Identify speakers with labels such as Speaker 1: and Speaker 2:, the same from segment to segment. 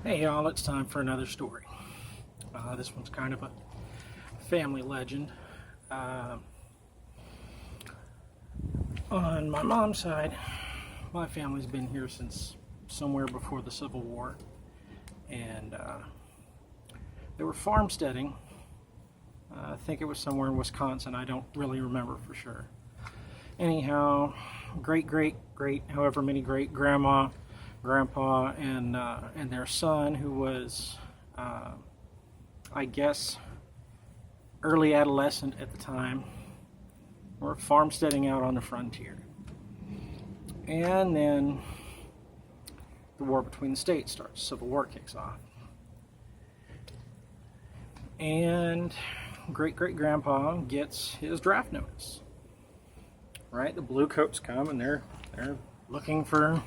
Speaker 1: Hey y'all, it's time for another story. This one's kind of a family legend. On my mom's side, my family's been here since somewhere before the Civil War, and they were farmsteading. I think it was somewhere in Wisconsin. I don't really remember for sure. Anyhow, great, however many great grandma, grandpa, and their son, who was, I guess, early adolescent at the time, were farmsteading out on the frontier. And then the war between the states starts. Civil War kicks off. And great-grandpa gets his draft notice. Right? The blue coats come and they're looking for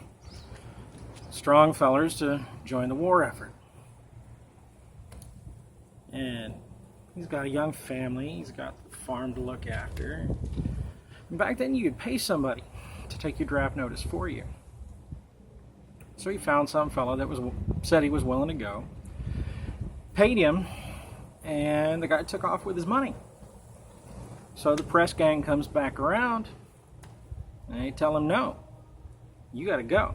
Speaker 1: strong fellers to join the war effort. And he's got a young family, he's got the farm to look after. And back then you could pay somebody to take your draft notice for you. So he found some fellow that said he was willing to go, paid him, and the guy took off with his money. So the press gang comes back around and they tell him, no, you got to go.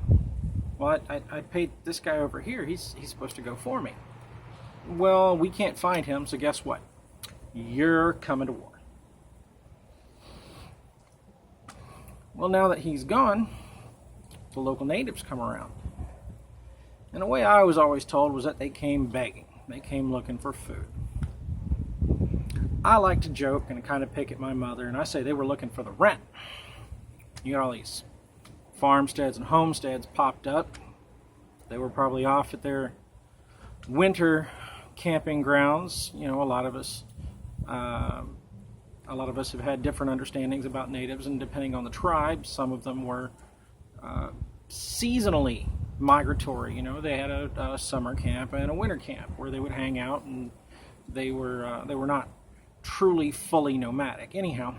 Speaker 1: Well, I paid this guy over here. He's supposed to go for me. Well, we can't find him, so guess what? You're coming to war. Well, now that he's gone, the local natives come around. And the way I was always told was that they came begging. They came looking for food. I like to joke and kind of pick at my mother, and I say they were looking for the rent. You got all these farmsteads and homesteads popped up. They were probably off at their winter camping grounds. You know, a lot of us have had different understandings about natives, and depending on the tribe, some of them were seasonally migratory. You know, they had a summer camp and a winter camp where they would hang out, and they were not truly fully nomadic. Anyhow,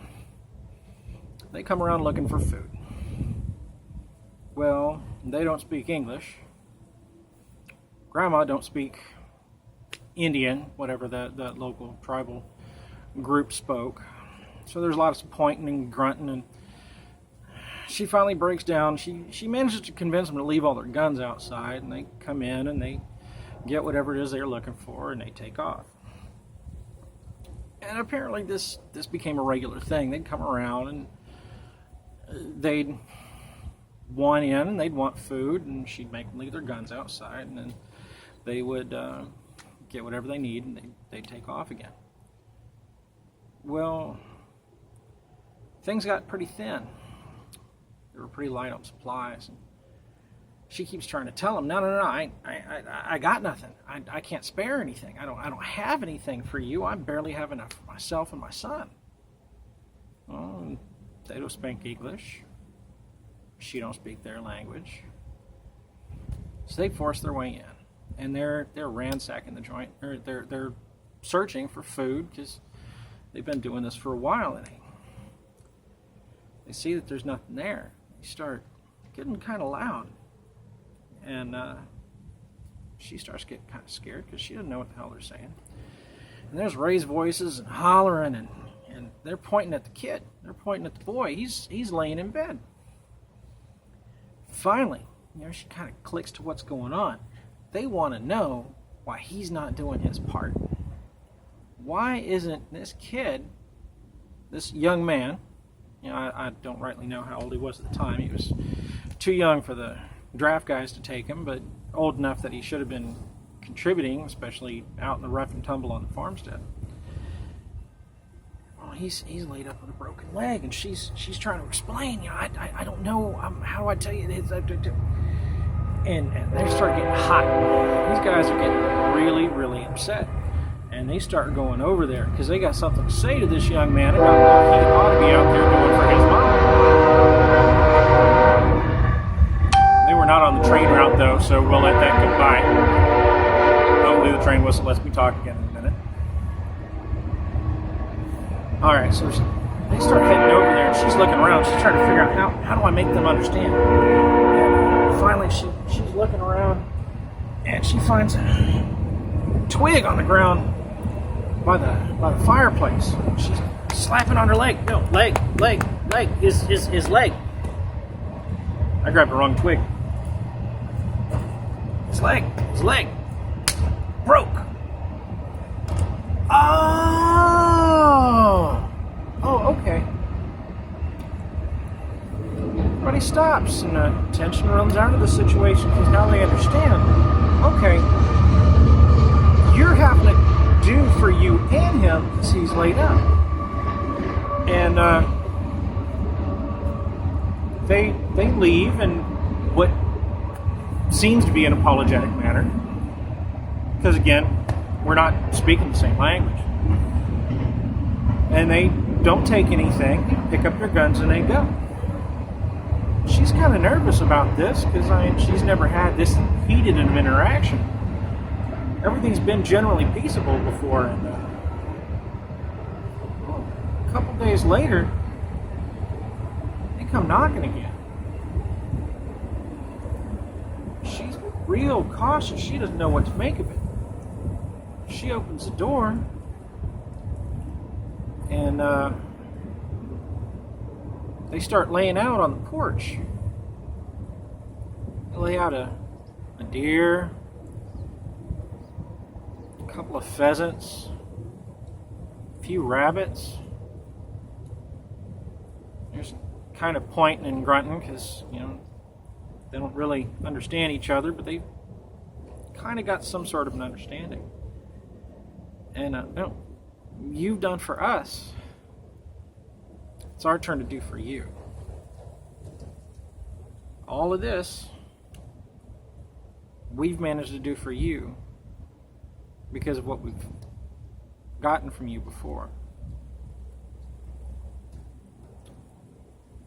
Speaker 1: they come around looking for food. Well, they don't speak English. Grandma don't speak Indian, whatever that local tribal group spoke. So there's a lot of pointing and grunting, and she finally breaks down. She manages to convince them to leave all their guns outside, and they come in and they get whatever it is they're looking for, and they take off. And apparently this became a regular thing. They'd come around and they'd want in and they'd want food, and she'd make them leave their guns outside, and then they would get whatever they need, and they'd take off again. Well, things got pretty thin. They were pretty light on supplies, and she keeps trying to tell them, no, I got nothing. I can't spare anything. I don't have anything for you. I barely have enough for myself and my son. Well, they don't speak English. She don't speak their language. So they force their way in, and they're ransacking the joint. They're searching for food because they've been doing this for a while, and they see that there's nothing there. They start getting kind of loud, and she starts getting kind of scared because she doesn't know what the hell they're saying. And there's raised voices and hollering, and they're pointing at the kid. They're pointing at the boy. He's laying in bed. Finally, you know, she kind of clicks to what's going on. They want to know why he's not doing his part. Why isn't this kid, this young man, you know, I don't rightly know how old he was at the time. He was too young for the draft guys to take him, but old enough that he should have been contributing, especially out in the rough and tumble on the farmstead. Well, he's laid up with a broken leg, and she's trying to explain. You know, I don't know. How do I tell you this? And they start getting hot. These guys are getting really upset, and they start going over there because they got something to say to this young man about what he ought to be out there doing for his mom. They were not on the train route though, so we'll let that go by. Hopefully the train whistle lets me talk again in a minute. All right, so they start heading over there, and she's looking around. She's trying to figure out how do I make them understand. And finally, she's looking around, and she finds a twig on the ground by the fireplace. She's slapping on her leg. No, leg, his leg. I grabbed the wrong twig. His leg broke. Oh, okay. Everybody stops and tension runs out of the situation because now they understand. Okay, you're having to do for you and him because he's laid up. And they leave in what seems to be an apologetic manner. Because again, we're not speaking the same language. And they don't take anything, pick up their guns, and they go. She's kind of nervous about this because she's never had this heated of an interaction. Everything's been generally peaceable before. And a couple days later, they come knocking again. She's real cautious. She doesn't know what to make of it. She opens the door, and they start laying out on the porch. They lay out a deer, a couple of pheasants, a few rabbits. They're kind of pointing and grunting because, they don't really understand each other, but they kind of got some sort of an understanding. And you've done for us. It's our turn to do for you. All of this we've managed to do for you because of what we've gotten from you before.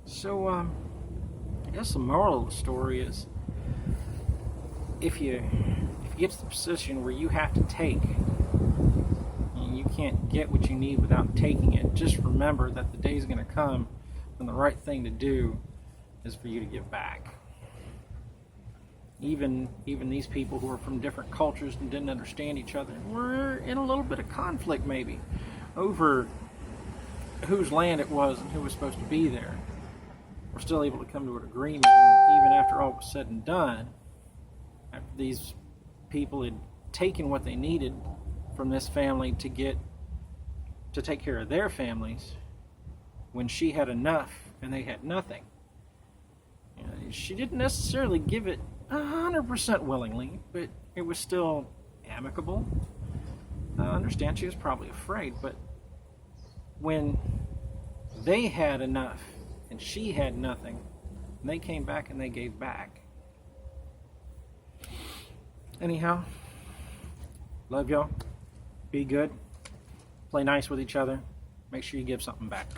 Speaker 1: So, I guess the moral of the story is if you get to the position where you have to take, and you can't get what you need without taking it, just remember that the day is going to come when the right thing to do is for you to give back. Even these people who are from different cultures and didn't understand each other, were in a little bit of conflict maybe over whose land it was and who was supposed to be there. We're still able to come to an agreement, and even after all was said and done, after these people had taken what they needed from this family to take care of their families, when she had enough and they had nothing. She didn't necessarily give it 100% willingly, but it was still amicable. I understand she was probably afraid, but when they had enough and she had nothing, and they came back and they gave back. Anyhow, love y'all. Be good. Play nice with each other. Make sure you give something back.